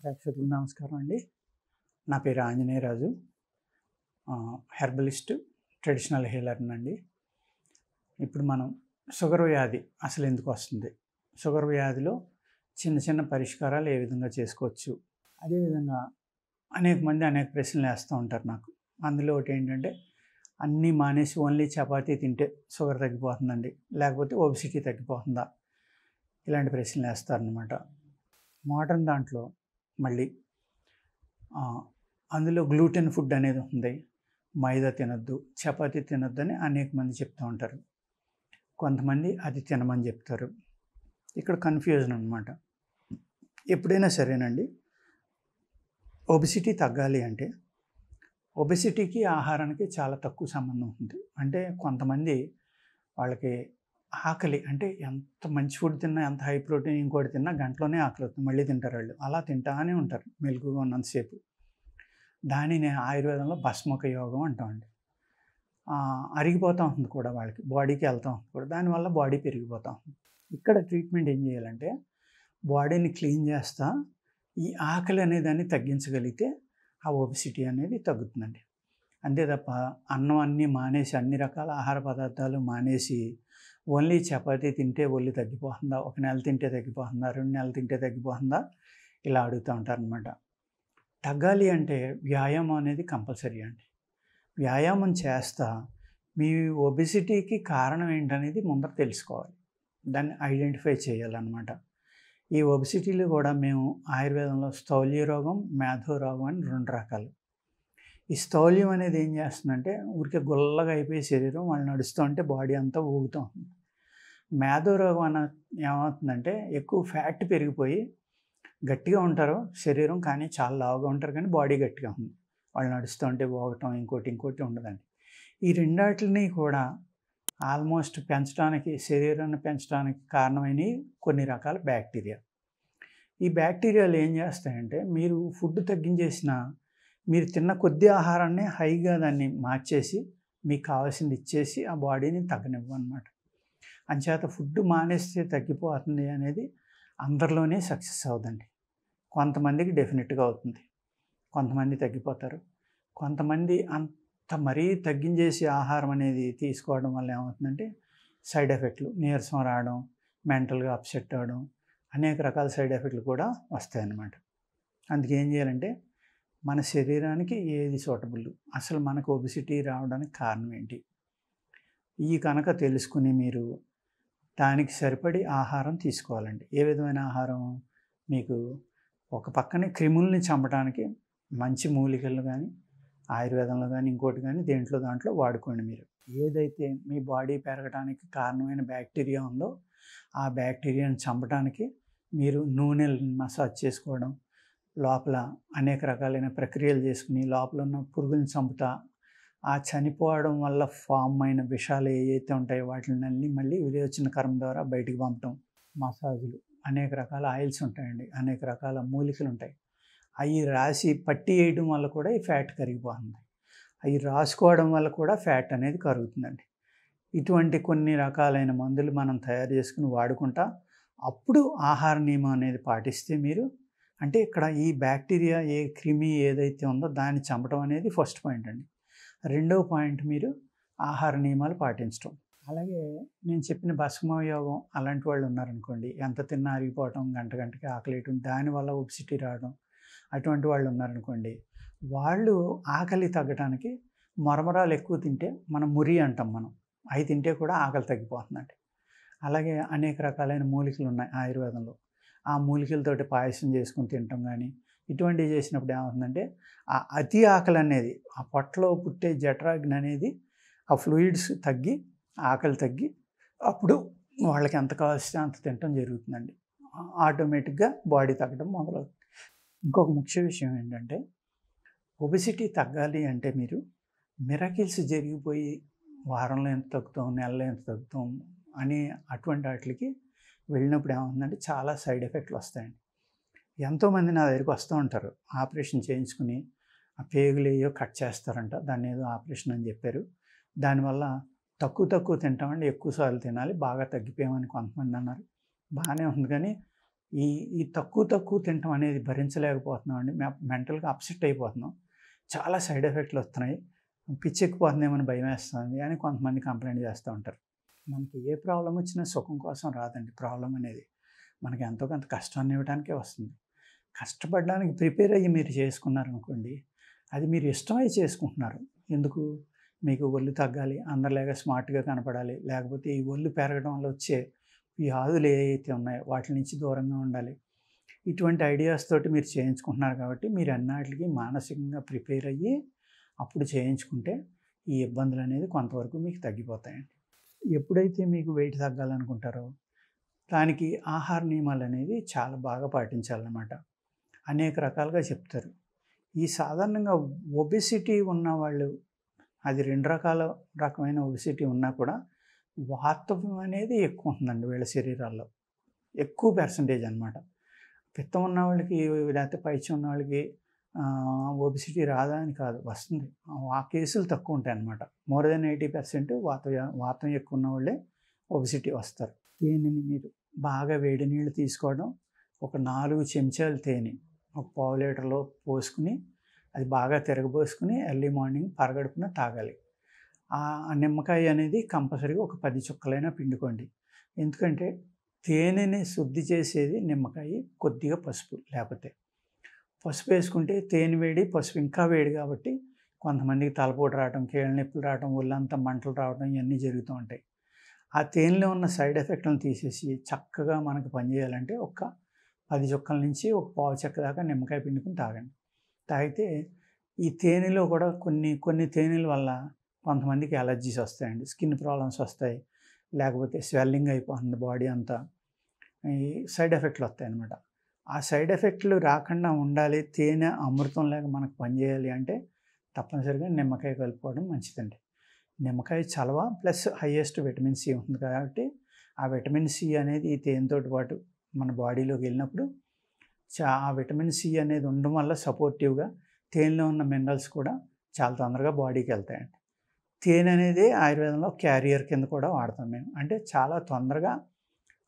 ప్రేక్షకులకు నమస్కారం అండి. నా పేరు ఆంజనేయరాజు. Herbalist, traditional హీలర్‌నండి. ఇప్పుడు మనం షుగర్ వ్యాధి అసలు ఎందుకు వస్తుంది? షుగర్ వ్యాధిలో చిన్న చిన్న పరిష్కారాలు ఏ విధంగా చేసుకోవచ్చు? అదేవిధంగా అనేక మంది అనేక ప్రశ్నలు వేస్తూ ఉంటారు నాకు. అందులో ఒకటి ఏంటంటే, అన్నీ మానేసి ఓన్లీ చపాతీ తింటే షుగర్ తగ్గిపోతుందండి, లేకపోతే ఒబెసిటీ తగ్గిపోతుందా? ఇలాంటి ప్రశ్నలు వేస్తారనమాట. మోడర్న్ దాంట్లో మళ్ళీ అందులో గ్లూటెన్ ఫుడ్ అనేది ఉంది. మైదా తినొద్దు, చపాతీ తినొద్దు అని అనేక మంది చెప్తూ ఉంటారు. కొంతమంది అది తినమని చెప్తారు. ఇక్కడ కన్ఫ్యూజన్ అనమాట. ఎప్పుడైనా సరేనండి, ఒబెసిటీ తగ్గాలి అంటే ఒబెసిటీకి ఆహారానికి చాలా తక్కువ సంబంధం ఉంది. అంటే కొంతమంది వాళ్ళకి ఆకలి అంటే ఎంత మంచి ఫుడ్ తిన్నా, ఎంత హై ప్రోటీన్ ఇంకోటి తిన్నా గంటలోనే ఆకలి అవుతుంది, మళ్ళీ తింటారు వాళ్ళు. అలా తింటానే ఉంటారు మెలుకువగా ఉన్నంతసేపు. దానిని ఆయుర్వేదంలో భస్మక యోగం అంటామండి. అరిగిపోతూ ఉంటుంది కూడా, వాళ్ళకి బాడీకి వెళ్తూ ఉంటుంది కూడా, దానివల్ల బాడీ పెరిగిపోతూ ఉంటుంది. ఇక్కడ ట్రీట్మెంట్ ఏం చేయాలంటే, బాడీని క్లీన్ చేస్తా ఈ ఆకలి అనేదాన్ని తగ్గించగలిగితే ఆ ఒబెసిటీ అనేది తగ్గుతుందండి. అంతే తప్ప అన్నం అన్నీ మానేసి, అన్ని రకాల ఆహార పదార్థాలు మానేసి ఓన్లీ చపాతీ తింటే ఒళ్ళు తగ్గిపోతుందా, ఒక నెల తింటే తగ్గిపోతుందా, 2 నెలలు తింటే తగ్గిపోతుందా, ఇలా అడుగుతూ ఉంటారనమాట. తగ్గాలి అంటే వ్యాయామం అనేది కంపల్సరీ అండి. వ్యాయామం చేస్తా మీ ఒబెసిటీకి కారణం ఏంటనేది ముందర తెలుసుకోవాలి. దాన్ని ఐడెంటిఫై చేయాలన్నమాట. ఈ ఒబెసిటీలు కూడా మేము ఆయుర్వేదంలో స్థౌల్య రోగం, మేధో రోగం అని 2 రకాలు. ఈ స్థౌల్యం అనేది ఏం చేస్తుందంటే, ఊరికే గుల్లగా అయిపోయి శరీరం వాళ్ళు నడుస్తూ ఉంటే బాడీ అంతా ఊగుతూ ఉంటుంది. మేధో రోగం ఏమవుతుందంటే, ఎక్కువ ఫ్యాట్ పెరిగిపోయి గట్టిగా ఉంటారు శరీరం, కానీ చాలా లావుగా ఉంటారు, కానీ బాడీ గట్టిగా ఉంది. వాళ్ళు నడుస్తూ ఉంటే ఊగటం, ఇంకోటి ఉండదండి. ఈ రెండాటిని కూడా ఆల్మోస్ట్ పెంచడానికి, శరీరాన్ని పెంచడానికి కారణమైనవి కొన్ని రకాల బ్యాక్టీరియా. ఈ బ్యాక్టీరియాలు ఏం చేస్తాయంటే, మీరు ఫుడ్ తగ్గించేసినా మీరు తిన్న కొద్ది ఆహారాన్ని హైగా దాన్ని మార్చేసి మీకు కావాల్సింది ఇచ్చేసి ఆ బాడీని తగ్గనివ్వనమాట. అంచేత ఫుడ్ మానేస్తే తగ్గిపోతుంది అనేది అందరిలోనే సక్సెస్ అవుదండి. కొంతమందికి డెఫినెట్గా అవుతుంది, కొంతమంది తగ్గిపోతారు. కొంతమంది అంత మరీ తగ్గించేసి ఆహారం అనేది తీసుకోవడం వల్ల ఏమవుతుందంటే సైడ్ ఎఫెక్ట్లు, నీరసం రావడం, మెంటల్గా అప్సెట్ అవ్వడం, అనేక రకాల సైడ్ ఎఫెక్ట్లు కూడా వస్తాయన్నమాట. అందుకే ఏం చేయాలంటే, మన శరీరానికి ఏది సూటబుల్, అసలు మనకు ఒబెసిటీ రావడానికి కారణం ఏంటి, ఈ కనుక తెలుసుకుని మీరు దానికి సరిపడి ఆహారం తీసుకోవాలండి. ఏ విధమైన ఆహారం? మీకు ఒక పక్కనే క్రిముల్ని చంపడానికి మంచి మూలికలు కానీ, ఆయుర్వేదంలో కానీ, ఇంకోటి కానీ దాంట్లో వాడుకోండి మీరు. ఏదైతే మీ బాడీ పెరగడానికి కారణమైన బ్యాక్టీరియా ఉందో ఆ బ్యాక్టీరియాని చంపడానికి మీరు నూనెలు మసాజ్ చేసుకోవడం, లోపల అనేక రకాలైన ప్రక్రియలు చేసుకుని లోపల ఉన్న పురుగుని చంపుతా, ఆ చనిపోవడం వల్ల ఫామ్ అయిన విషాలు ఏవైతే ఉంటాయో వాటిని మళ్ళీ విరేచన కర్మ ద్వారా బయటికి పంపటం, మసాజులు, అనేక రకాల ఆయిల్స్ ఉంటాయండి, అనేక రకాల మూలికలు ఉంటాయి. అవి రాసి పట్టి వేయడం వల్ల కూడా ఈ ఫ్యాట్ కరిగిపోతుంది. అవి రాసుకోవడం వల్ల కూడా ఫ్యాట్ అనేది కరుగుతుందండి. ఇటువంటి కొన్ని రకాలైన మందులు మనం తయారు చేసుకుని వాడుకుంటా అప్పుడు ఆహార నియమం అనేది పాటిస్తే మీరు, అంటే ఇక్కడ ఈ బ్యాక్టీరియా ఏ క్రిమి ఏదైతే ఉందో దాన్ని చంపడం అనేది ఫస్ట్ పాయింట్ అండి. రెండవ పాయింట్ మీరు ఆహార నియమాలు పాటించడం. అలాగే నేను చెప్పిన భస్మ యోగం అలాంటి వాళ్ళు ఉన్నారనుకోండి, ఎంత తిన్నా అరిగిపోవటం, గంటకి ఆకలేయటం, దానివల్ల ఒబెసిటీ రావడం, అటువంటి వాళ్ళు ఉన్నారనుకోండి, వాళ్ళు ఆకలి తగ్గడానికి మరమరాలు ఎక్కువ తింటే, మనం మురి అంటాం మనం, అవి తింటే కూడా ఆకలి తగ్గిపోతుందండి. అలాగే అనేక రకాలైన మూలికలు ఉన్నాయి ఆయుర్వేదంలో. ఆ మూలికలతోటి పాయసం చేసుకుని తినటం కానీ, ఇటువంటివి చేసినప్పుడు ఏమవుతుందంటే, ఆ అతి ఆకలి అనేది, ఆ పొట్టలో పుట్టే జఠరాగ్ని అనేది, ఆ ఫ్లూయిడ్స్ తగ్గి ఆకలి తగ్గి అప్పుడు వాళ్ళకి ఎంత కావాల్సిన అంత తినటం జరుగుతుందండి. ఆటోమేటిక్గా బాడీ తగ్గడం మొదలవుతుంది. ఇంకొక ముఖ్య విషయం ఏంటంటే, ఒబెసిటీ తగ్గాలి అంటే మీరు మిరకిల్స్ జరిగిపోయి వారంలో ఎంత తగ్గుతాం, నెలలో ఎంత తగ్గుతాం అని అటువంటి వాటికి వెళ్ళినప్పుడు ఏమవుతుందంటే చాలా సైడ్ ఎఫెక్ట్లు వస్తాయండి. ఎంతోమంది నా దగ్గరికి వస్తూ ఉంటారు, ఆపరేషన్ చేయించుకుని ఆ పేగులు ఏయో కట్ చేస్తారంట, దాన్ని ఏదో ఆపరేషన్ అని చెప్పారు, దానివల్ల తక్కువ తింటామండి, ఎక్కువ సార్లు తినాలి, బాగా తగ్గిపోయామని కొంతమంది అన్నారు. బాగానే ఉంది, కానీ ఈ ఈ తక్కువ తక్కువ తినటం అనేది భరించలేకపోతున్నాం అండి. మెంటల్‌గా అప్సెట్ అయిపోతున్నాం. చాలా సైడ్ ఎఫెక్ట్‌లు వస్తున్నాయి. పిచ్చెక్కిపోతుందేమో అని భయమేస్తుంది అని కొంతమంది కంప్లెయింట్ చేస్తూ ఉంటారు. మనకి ఏ ప్రాబ్లమ్ వచ్చినా సుఖం కోసం రాదండి ప్రాబ్లమ్ అనేది. మనకి ఎంతో కొంత కష్టాన్ని ఇవ్వడానికే వస్తుంది. కష్టపడడానికి ప్రిపేర్ అయ్యి మీరు చేసుకున్నారనుకోండి, అది మీరు ఇష్టమై చేసుకుంటున్నారు. ఎందుకు? మీకు ఒళ్ళు తగ్గాలి, అందరిలాగా స్మార్ట్‌గా కనపడాలి, లేకపోతే ఈ ఒళ్ళు పెరగడం వల్ల వచ్చే వ్యాధులు ఏవైతే ఉన్నాయో వాటి నుంచి దూరంగా ఉండాలి. ఇటువంటి ఐడియాస్ తోటి మీరు చేయించుకుంటున్నారు కాబట్టి మీరు అన్నిటికి మానసికంగా ప్రిపేర్ అయ్యి అప్పుడు చేయించుకుంటే ఈ ఇబ్బందులనేది కొంతవరకు మీకు తగ్గిపోతాయండి. ఎప్పుడైతే మీకు వెయిట్ తగ్గాలనుకుంటారో దానికి ఆహార నియమాలనేవి చాలా బాగా పాటించాలన్నమాట. అనేక రకాలుగా చెప్తారు. ఈ సాధారణంగా ఒబెసిటీ ఉన్నవాళ్ళు అది 2 రకమైన ఒబెసిటీ ఉన్నా కూడా వాతం అనేది ఎక్కువ ఉంటుందండి వీళ్ళ శరీరాల్లో. ఎక్కువ పర్సెంటేజ్ అనమాట. పిత్తం ఉన్నవాళ్ళకి లేకపోతే పైత్యం ఉన్నవాళ్ళకి ఒబెసిటీ రాదా అని కాదు, వస్తుంది. ఆ కేసులు తక్కువ ఉంటాయన్నమాట. మోర్ దెన్ 80% వాతం ఎక్కువ ఉన్నవాళ్ళే ఒబెసిటీ వస్తారు. తేనెని మీరు బాగా వేడి నీళ్ళు తీసుకోవడం, ఒక 4 చెంచాలు తేనె ఒక పావు లీటర్‌లో పోసుకొని అది బాగా తిరగబోసుకొని ఎర్లీ మార్నింగ్ పరగడుపున తాగాలి. ఆ నిమ్మకాయ అనేది కంపల్సరీగా ఒక 10 చుక్కలైనా పిండుకోండి. ఎందుకంటే తేనెని శుద్ధి చేసేది నిమ్మకాయ, కొద్దిగా పసుపు. లేకపోతే పసుపు వేసుకుంటే తేనె వేడి, పసుపు ఇంకా వేడి కాబట్టి కొంతమందికి తలపోటు రావడం, కీళ్ళ నొప్పులు రావడం, ఒళ్ళంతా మంటలు రావడం ఇవన్నీ జరుగుతూ ఉంటాయి. ఆ తేనెలో ఉన్న సైడ్ ఎఫెక్ట్‌లను తీసేసి చక్కగా మనకు పనిచేయాలంటే ఒక 10 చుక్కల నుంచి ఒక పావు చెక్క దాకా నిమ్మకాయ పిండుకొని తాగండి. తాగితే ఈ తేనెలో కూడా కొన్ని తేనెల వల్ల కొంతమందికి అలర్జీస్ వస్తాయండి. స్కిన్ ప్రాబ్లమ్స్ వస్తాయి. లేకపోతే స్వెల్లింగ్ అయిపోతుంది బాడీ అంతా. ఈ సైడ్ ఎఫెక్ట్‌లు వస్తాయన్నమాట. ఆ సైడ్ ఎఫెక్ట్‌లు రాకుండా ఉండాలి, తేనె అమృతంలాగా మనకు పనిచేయాలి అంటే తప్పనిసరిగా నిమ్మకాయ కలుపుకోవడం మంచిదండి. నిమ్మకాయ చలవ ప్లస్ హైయెస్ట్ విటమిన్ సి ఉంటుంది కాబట్టి ఆ విటమిన్ సి అనేది ఈ తేనెతోటి పాటు మన బాడీలోకి వెళ్ళినప్పుడు ఆ విటమిన్ సి అనేది ఉండడం వల్ల సపోర్టివ్‌గా తేనెలో ఉన్న మినరల్స్ కూడా చాలా తొందరగా బాడీకి వెళ్తాయండి. తేనె అనేది ఆయుర్వేదంలో క్యారియర్ కింద కూడా వాడతాం మేము. అంటే చాలా తొందరగా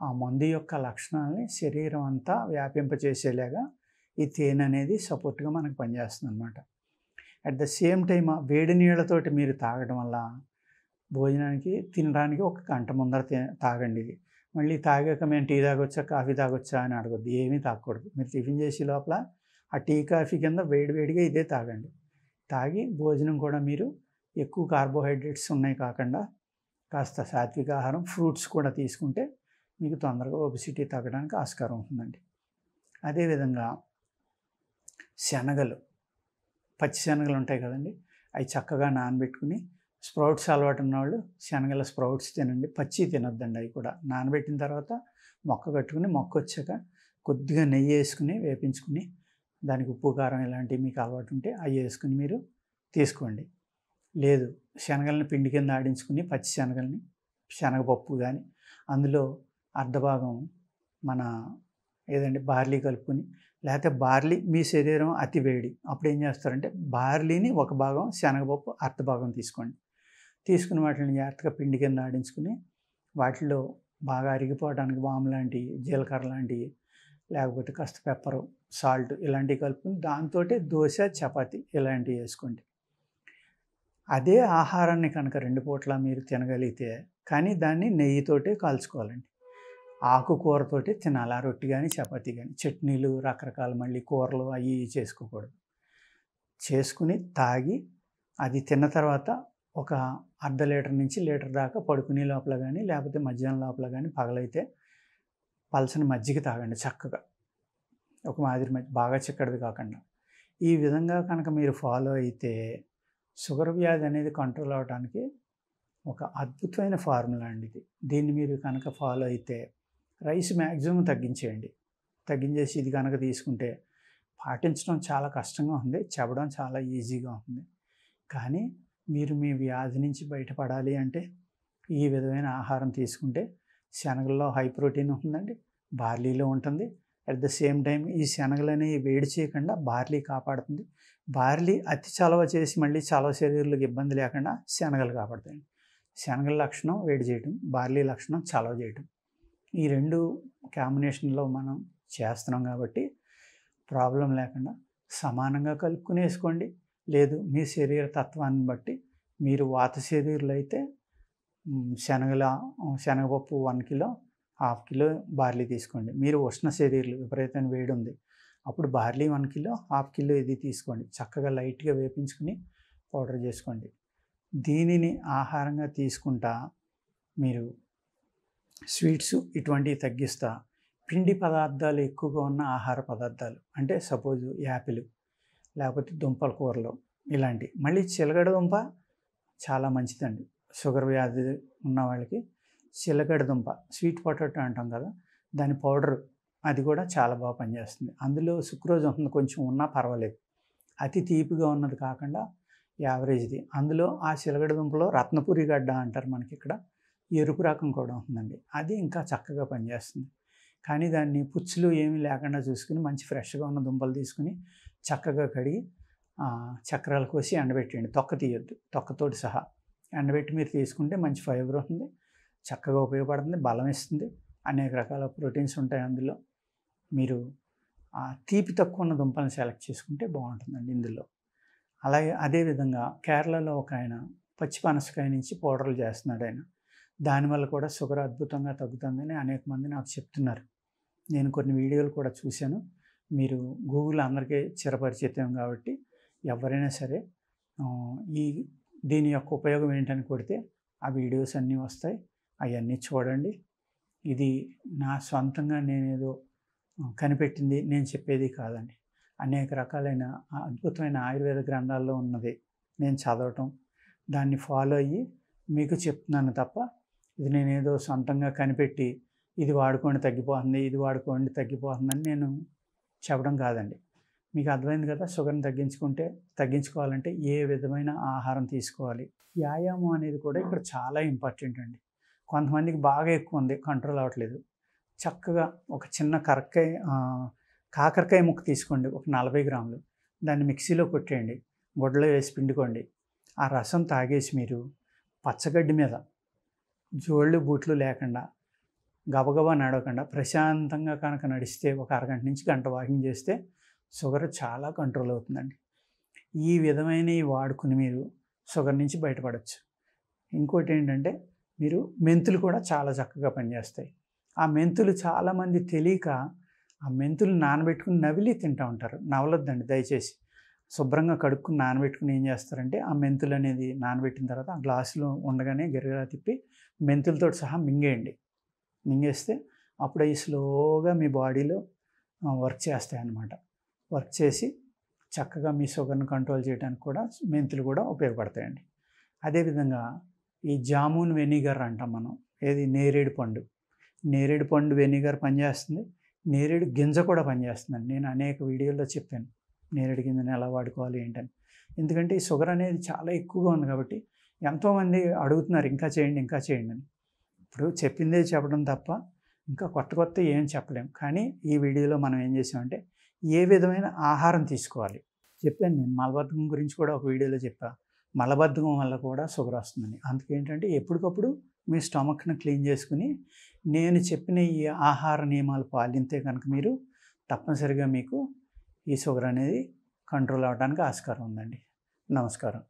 ఆ మందు యొక్క లక్షణాలని శరీరం అంతా వ్యాపింపచేసేలాగా ఈ తేనె అనేది సపోర్ట్‌గా మనకు పనిచేస్తుందన్నమాట. అట్ ద సేమ్ టైమ్ వేడి నీళ్ళతోటి మీరు తాగడం వల్ల భోజనానికి తినడానికి ఒక గంట ముందర తాగండి ఇది. మళ్ళీ తాగాక మేము టీ తాగొచ్చా, కాఫీ తాగొచ్చా అని అడగొద్దు. ఏమీ తాగకూడదు. మీరు టిఫిన్ చేసే లోపల ఆ టీ, కాఫీ కింద వేడివేడిగా ఇదే తాగండి. తాగి భోజనం కూడా మీరు ఎక్కువ కార్బోహైడ్రేట్స్ ఉన్నాయి కాకుండా కాస్త సాత్విక ఆహారం, ఫ్రూట్స్ కూడా తీసుకుంటే మీకు తొందరగా ఒబెసిటీ తగ్గడానికి ఆస్కారం ఉంటుందండి. అదేవిధంగా శనగలు, పచ్చి శనగలు ఉంటాయి కదండీ! అవి చక్కగా నానబెట్టుకుని స్ప్రౌట్స్ అలవాటు ఉన్నవాళ్ళు శనగల స్ప్రౌట్స్ తినండి. పచ్చివి తినొద్దండి. అవి కూడా నానబెట్టిన తర్వాత మొక్క కట్టుకుని మొక్కొచ్చాక కొద్దిగా నెయ్యి వేసుకుని వేపించుకుని దానికి ఉప్పు, కారం ఇలాంటివి మీకు అలవాటు ఉంటే అవి వేసుకుని మీరు తీసుకోండి. లేదు శనగలని పిండి కింద ఆడించుకుని పచ్చి శనగలని శనగపప్పు కానీ అందులో అర్ధభాగం మన ఏదండి బార్లీ కలుపుకొని, లేకపోతే బార్లీ మీ శరీరం అతి వేడి అప్పుడు ఏం చేస్తారంటే బార్లీని ఒక భాగం, శనగపప్పు అర్ధభాగం తీసుకోండి. తీసుకుని వాటిని జాగ్రత్తగా పిండి కింద ఆడించుకుని వాటిలో బాగా అరిగిపోవడానికి వాము లాంటివి, జీలకర్ర లాంటివి, లేకపోతే కాస్త పెప్పరు, సాల్ట్ ఇలాంటివి కలుపుకొని దాంతోటే దోశ, చపాతీ ఇలాంటివి వేసుకోండి. అదే ఆహారాన్ని కనుక 2 పూట్ల మీరు తినగలిగితే కానీ దాన్ని నెయ్యితోటే కాల్చుకోవాలండి. ఆకుకూరతోటి తినాలి. ఆ రొట్టి కానీ, చపాతీ కానీ. చట్నీలు రకరకాల మళ్ళీ కూరలు అవి చేసుకోకూడదు. చేసుకుని తాగి అది తిన్న తర్వాత ఒక అర్ధ లీటర్ నుంచి లీటర్ దాకా పడుకునే లోపల కానీ, లేకపోతే మధ్యాహ్నం లోపల కానీ పగలైతే పలచని మజ్జిగ తాగండి చక్కగా. ఒక మాదిరి బాగా చిక్కటిది కాకుండా. ఈ విధంగా కనుక మీరు ఫాలో అయితే షుగర్ వ్యాధి అనేది కంట్రోల్ అవ్వడానికి ఒక అద్భుతమైన ఫార్ములా అండి ఇది. దీన్ని మీరు కనుక ఫాలో అయితే రైస్ మ్యాక్సిమం తగ్గించేయండి. తగ్గించేసి ఇది కనుక తీసుకుంటే పాటించడం చాలా కష్టంగా ఉంది. చెప్పడం చాలా ఈజీగా ఉంది. కానీ మీరు మీ వ్యాధి నుంచి బయటపడాలి అంటే ఈ విధమైన ఆహారం తీసుకుంటే శనగల్లో హై ప్రోటీన్ ఉంటుందండి, బార్లీలో ఉంటుంది. అట్ ద సేమ్ టైం ఈ శనగలనేవి వేడి చేయకుండా బార్లీ కాపాడుతుంది. బార్లీ అతి చలవ చేసి మళ్ళీ చలవ శరీరాలకు ఇబ్బంది లేకుండా శనగలు కాపాడుతాయండి. శనగల లక్షణం వేడి చేయటం, బార్లీ లక్షణం చలవ చేయటం. ఈ 2 కాంబినేషన్లో మనం చేస్తున్నాం కాబట్టి ప్రాబ్లం లేకుండా సమానంగా కలుపుకుని వేసుకోండి. లేదు మీ శరీర తత్వాన్ని బట్టి మీరు వాత శరీరులు అయితే శనగపప్పు 1 కిలో, 1/2 కిలో బార్లీ తీసుకోండి. మీరు ఉష్ణ శరీరులు విపరీతమైన వేడి ఉంది, అప్పుడు బార్లీ 1 కిలో, 1/2 కిలో ఇది తీసుకోండి. చక్కగా లైట్గా వేపించుకుని పౌడర్ చేసుకోండి. దీనిని ఆహారంగా తీసుకుంటా మీరు స్వీట్స్ ఇటువంటివి తగ్గిస్తా పిండి పదార్థాలు ఎక్కువగా ఉన్న ఆహార పదార్థాలు అంటే సపోజ్ యాపిల్ లేకపోతే దుంపల కూరలు ఇలాంటివి. మళ్ళీ చిలకడ దుంప చాలా మంచిదండి. షుగర్ వ్యాధి ఉన్న వాళ్ళకి చిలకడ దుంప స్వీట్ పొటాటో అంటాం కదా, దాని పౌడర్ అది కూడా చాలా బాగా పనిచేస్తుంది. అందులో సుక్రోజ్ ఉంటుంది, కొంచెం ఉన్నా పర్వాలేదు. అతి తీపిగా ఉన్నది కాకుండా యావరేజ్ది. అందులో ఆ చిలకడ దుంపలో రత్నపురి గడ్డ అంటారు మనకి ఇక్కడ, ఎరుపు రకం కూడా ఉంటుందండి. అది ఇంకా చక్కగా పనిచేస్తుంది. కానీ దాన్ని పుచ్చులు ఏమీ లేకుండా చూసుకుని మంచి ఫ్రెష్గా ఉన్న దుంపలు తీసుకుని చక్కగా కడిగి చక్రాలు కోసి ఎండబెట్టండి. తొక్క తీయొద్దు, తొక్కతోటి సహా ఎండబెట్టి మీరు తీసుకుంటే మంచి ఫైబర్ ఉంటుంది, చక్కగా ఉపయోగపడుతుంది, బలం ఇస్తుంది, అనేక రకాల ప్రోటీన్స్ ఉంటాయి అందులో. మీరు తీపి తక్కువ ఉన్న దుంపలను సెలెక్ట్ చేసుకుంటే బాగుంటుందండి ఇందులో. అలాగే అదేవిధంగా కేరళలో ఒక ఆయన పచ్చి పనసకాయ నుంచి పౌడర్లు చేస్తున్నాడు ఆయన. దానివల్ల కూడా షుగర్ అద్భుతంగా తగ్గుతుందని అనేక మంది నాకు చెప్తున్నారు. నేను కొన్ని వీడియోలు కూడా చూశాను. మీరు గూగుల్ అందరికీ చిరపరిచితం కాబట్టి ఎవరైనా సరే దీని యొక్క ఉపయోగం ఏంటని కొడితే ఆ వీడియోస్ అన్నీ వస్తాయి, అవన్నీ చూడండి. ఇది నా సొంతంగా నేనేదో కనిపెట్టింది నేను చెప్పేది కాదండి. అనేక రకాలైన అద్భుతమైన ఆయుర్వేద గ్రంథాల్లో ఉన్నది నేను చదవటం, దాన్ని ఫాలో అయ్యి మీకు చెప్తున్నాను తప్ప ఇది నేనేదో సొంతంగా కనిపెట్టి ఇది వాడుకోండి తగ్గిపోతుంది, ఇది వాడుకోండి తగ్గిపోతుందని నేను చెప్పడం కాదండి. మీకు అర్థమైంది కదా. షుగర్ని తగ్గించుకోవాలంటే ఏ విధమైన ఆహారం తీసుకోవాలి, వ్యాయామం అనేది కూడా ఇక్కడ చాలా ఇంపార్టెంట్ అండి. కొంతమందికి బాగా ఎక్కువ ఉంది, కంట్రోల్ అవ్వట్లేదు. చక్కగా ఒక చిన్న కాకరకాయ ముక్క తీసుకోండి, ఒక 40 గ్రాములు. దాన్ని మిక్సీలో కొట్టేయండి, గుడ్డలో వేసి పిండుకోండి. ఆ రసం తాగేసి మీరు పచ్చగడ్డి మీద జోళ్ళు బూట్లు లేకుండా గబగబా నడవకుండా ప్రశాంతంగా కనుక నడిస్తే ఒక అరగంట నుంచి గంట వాకింగ్ చేస్తే షుగర్ చాలా కంట్రోల్ అవుతుందండి. ఈ విధమైనవి వాడుకుని మీరు షుగర్ నుంచి బయటపడవచ్చు. ఇంకోటి ఏంటంటే మీరు మెంతులు కూడా చాలా చక్కగా పనిచేస్తాయి. ఆ మెంతులు చాలామంది తెలియక ఆ మెంతులు నానబెట్టుకుని నవిలి తింటూ ఉంటారు. నవలొద్దండి దయచేసి. శుభ్రంగా కడుక్కుని నానబెట్టుకుని ఏం చేస్తారంటే ఆ మెంతులు అనేది నానబెట్టిన తర్వాత ఆ గ్లాసులో ఉండగానే గిరగిరా తిప్పి మెంతులతో సహా మింగేయండి. మింగేస్తే అప్పుడు అవి స్లోగా మీ బాడీలో వర్క్ చేస్తాయి అన్నమాట. వర్క్ చేసి చక్కగా మీ షుగర్ని కంట్రోల్ చేయడానికి కూడా మెంతులు కూడా ఉపయోగపడతాయండి. అదేవిధంగా ఈ జామున్ వెనిగర్ అంటాం మనం, ఏది నేరేడు పండు వెనిగర్ పనిచేస్తుంది. నేరేడు గింజ కూడా పనిచేస్తుందండి. నేను అనేక వీడియోల్లో చెప్పాను నేరేడు గింజను ఎలా వాడుకోవాలి ఏంటని. ఎందుకంటే ఈ షుగర్ అనేది చాలా ఎక్కువగా ఉంది కాబట్టి ఎంతోమంది అడుగుతున్నారు ఇంకా చేయండి అని. ఇప్పుడు చెప్పిందే చెప్పడం తప్ప ఇంకా కొత్త ఏం చెప్పలేము. కానీ ఈ వీడియోలో మనం ఏం చేసామంటే ఏ విధమైన ఆహారం తీసుకోవాలి చెప్పాను. నేను మలబద్ధకం గురించి కూడా ఒక వీడియోలో చెప్పా. మలబద్ధకం వల్ల కూడా షుగర్ వస్తుందని. అందుకేంటంటే ఎప్పటికప్పుడు మీ స్టమక్ని క్లీన్ చేసుకుని నేను చెప్పిన ఈ ఆహార నియమాలు పాలింతే కనుక మీరు తప్పనిసరిగా మీకు ఈ షుగర్ అనేది కంట్రోల్ అవ్వడానికి ఆస్కారం ఉందండి. నమస్కారం.